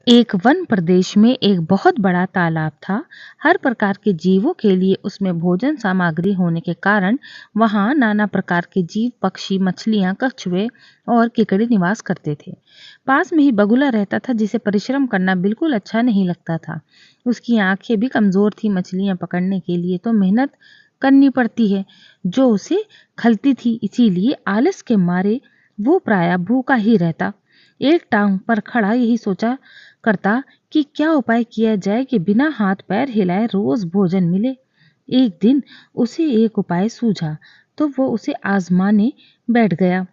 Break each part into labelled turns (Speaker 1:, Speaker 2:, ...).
Speaker 1: एक वन प्रदेश में एक बहुत बड़ा तालाब था। हर प्रकार के जीवों के लिए उसमें भोजन सामग्री होने के कारण वहां नाना प्रकार के जीव, पक्षी, मछलियां, कछुए और केकड़े निवास करते थे। पास में ही बगुला रहता था, जिसे परिश्रम करना बिल्कुल अच्छा नहीं लगता था। उसकी आंखें भी कमजोर थी। मछलियां पकड़ने के लिए तो मेहनत करनी पड़ती है, जो उसे खलती थी। इसीलिए आलस के मारे वो प्रायः भूखा ही रहता। एक टांग पर खड़ा यही सोचा करता कि क्या उपाय किया जाए कि बिना हाथ पैर हिलाए रोज भोजन मिले। एक दिन उसे एक उपाय सूझा, तो वो उसे आजमाने बैठ गया।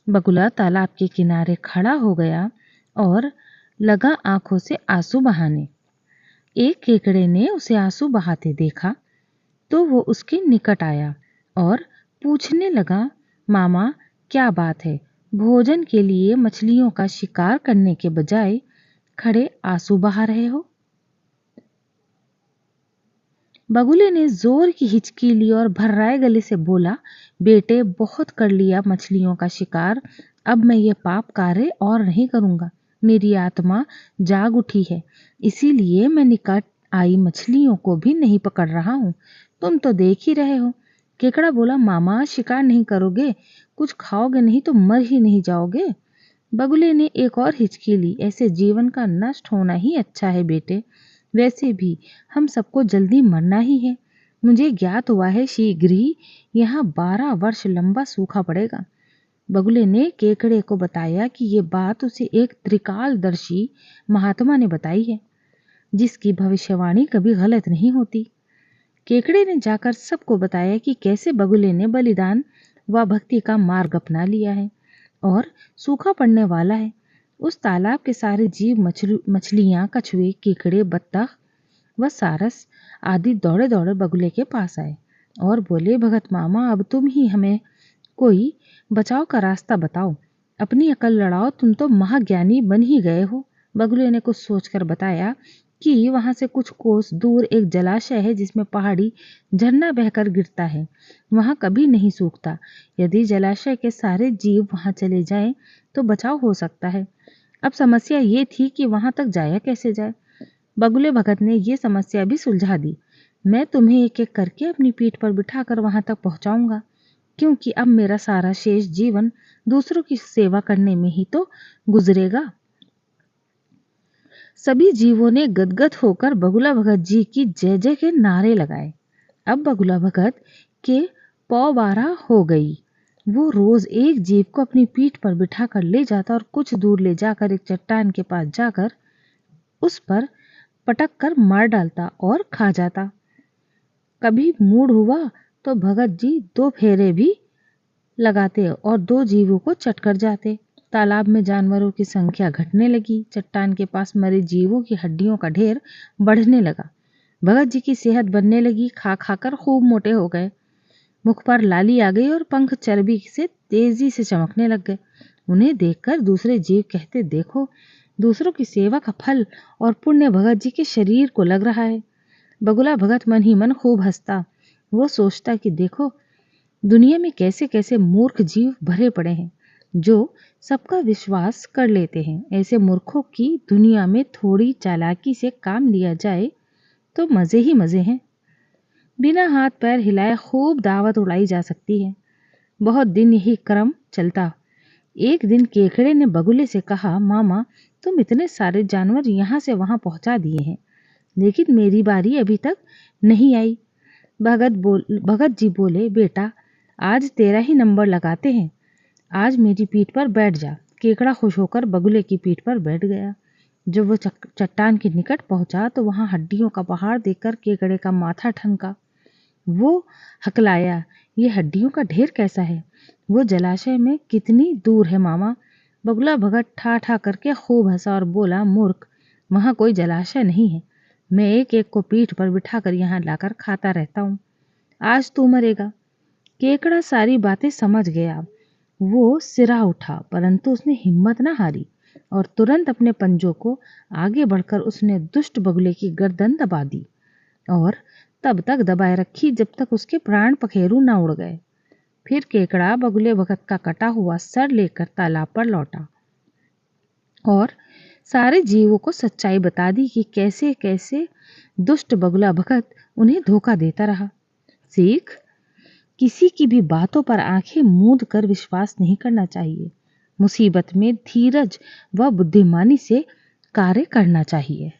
Speaker 1: बगुला तालाब के किनारे खड़ा हो गया और लगा आंखों से आंसू बहाने। एक केकड़े ने उसे आंसू बहाते देखा, तो वो उसके निकट आया और पूछने लगा, मामा, क्या बात है? भोजन के लिए मछलियों का शिकार करने के बजाय खड़े आंसू बहा रहे हो? बगुले ने जोर की हिचकी ली और भर्राए गले से बोला, बेटे, बहुत कर लिया मछलियों का शिकार। अब मैं ये पाप कार्य और नहीं करूंगा। मेरी आत्मा जाग उठी है, इसीलिए मैं निकट आई मछलियों को भी नहीं पकड़ रहा हूँ। तुम तो देख ही रहे हो। केकड़ा बोला, मामा, शिकार नहीं करोगे, कुछ खाओगे नहीं तो मर ही नहीं जाओगे? बगुले ने एक और हिचकी ली। ऐसे जीवन का नष्ट होना ही अच्छा है बेटे। वैसे भी हम सबको जल्दी मरना ही है। मुझे ज्ञात हुआ है शीघ्र ही यहाँ 12 वर्ष लंबा सूखा पड़ेगा। बगुले ने केकड़े को बताया कि ये बात उसे एक त्रिकालदर्शी महात्मा ने बताई है, जिसकी भविष्यवाणी कभी गलत नहीं होती। केकड़े ने जाकर सबको बताया कि कैसे बगुले ने बलिदान व भक्ति का मार्ग अपना लिया है और सूखा पड़ने वाला है। उस तालाब के सारे जीव, मछलियां, कछुए, केकड़े, बत्तख व सारस आदि दौड़े दौड़े बगुले के पास आए और बोले, भगत मामा, अब तुम ही हमें कोई बचाव का रास्ता बताओ। अपनी अकल लड़ाओ, तुम तो महाज्ञानी बन ही गए हो। बगुले ने कुछ सोचकर बताया कि वहां से कुछ कोस दूर एक जलाशय है, जिसमें पहाड़ी झरना बहकर गिरता है। वहां कभी नहीं सूखता। यदि जलाशय के सारे जीव वहां चले जाएं तो बचाव हो सकता है। अब समस्या ये थी कि वहां तक जाया कैसे जाए। बगुले भगत ने ये समस्या भी सुलझा दी। मैं तुम्हें एक एक करके अपनी पीठ पर बिठाकर वहां तक पहुंचाऊंगा, क्योंकि अब मेरा सारा शेष जीवन दूसरों की सेवा करने में ही तो गुजरेगा। सभी जीवों ने गदगद होकर बगुला भगत जी की जय जय के नारे लगाए। अब बगुला भगत के पौ 12 हो गई। वो रोज एक जीव को अपनी पीठ पर बिठाकर ले जाता और कुछ दूर ले जाकर एक चट्टान के पास जाकर उस पर पटक कर मार डालता और खा जाता। कभी मूड हुआ तो भगत जी 2 फेरे भी लगाते और 2 जीवों को चटकर जाते। तालाब में जानवरों की संख्या घटने लगी। चट्टान के पास मरे जीवों की हड्डियों का ढेर बढ़ने लगा। भगत जी की सेहत बनने लगी। खा खाकर खूब मोटे हो गए। मुख पर लाली आ गई और पंख चर्बी से तेजी से चमकने लग गए। उन्हें देखकर दूसरे जीव कहते, देखो, दूसरों की सेवा का फल और पुण्य भगत जी के शरीर को लग रहा है। बगुला भगत मन ही मन खूब हंसता। वो सोचता कि देखो, दुनिया में कैसे कैसे मूर्ख जीव भरे पड़े हैं, जो सबका विश्वास कर लेते हैं। ऐसे मूर्खों की दुनिया में थोड़ी चालाकी से काम लिया जाए तो मजे ही मजे हैं। बिना हाथ पैर हिलाए खूब दावत उड़ाई जा सकती है। बहुत दिन यही क्रम चलता। एक दिन केकड़े ने बगुले से कहा, मामा, तुम इतने सारे जानवर यहाँ से वहां पहुंचा दिए हैं, लेकिन मेरी बारी अभी तक नहीं आई। भगत जी बोले, बेटा, आज तेरा ही नंबर लगाते हैं। आज मेरी पीठ पर बैठ जा। केकड़ा खुश होकर बगुले की पीठ पर बैठ गया। जब वो चट्टान के निकट पहुंचा तो वहां हड्डियों का पहाड़ देखकर केकड़े का माथा ठनका। वो हकलाया, ये हड्डियों का ढेर कैसा है? वो जलाशय में कितनी दूर है मामा? बगुला भगत ठा ठा करके खूब हंसा और बोला, मूर्ख, वहां कोई जलाशय नहीं है। मैं एक एक को पीठ पर बिठाकर यहाँ लाकर खाता रहता हूँ। आज तू मरेगा। केकड़ा सारी बातें समझ गया। वो सिरा उठा, परंतु उसने हिम्मत न हारी और तुरंत अपने पंजों को आगे बढ़कर उसने दुष्ट बगुले की गर्दन दबा दी और तब तक दबाए रखी जब तक उसके प्राण पखेरु न उड़ गए। फिर केकड़ा बगुले भगत का कटा हुआ सर लेकर तालाब पर लौटा और सारे जीवों को सच्चाई बता दी कि कैसे कैसे दुष्ट बगुला भगत उन्हें धोखा देता रहा। सीख, किसी की भी बातों पर आंखें मूंद कर विश्वास नहीं करना चाहिए। मुसीबत में धीरज व बुद्धिमानी से कार्य करना चाहिए।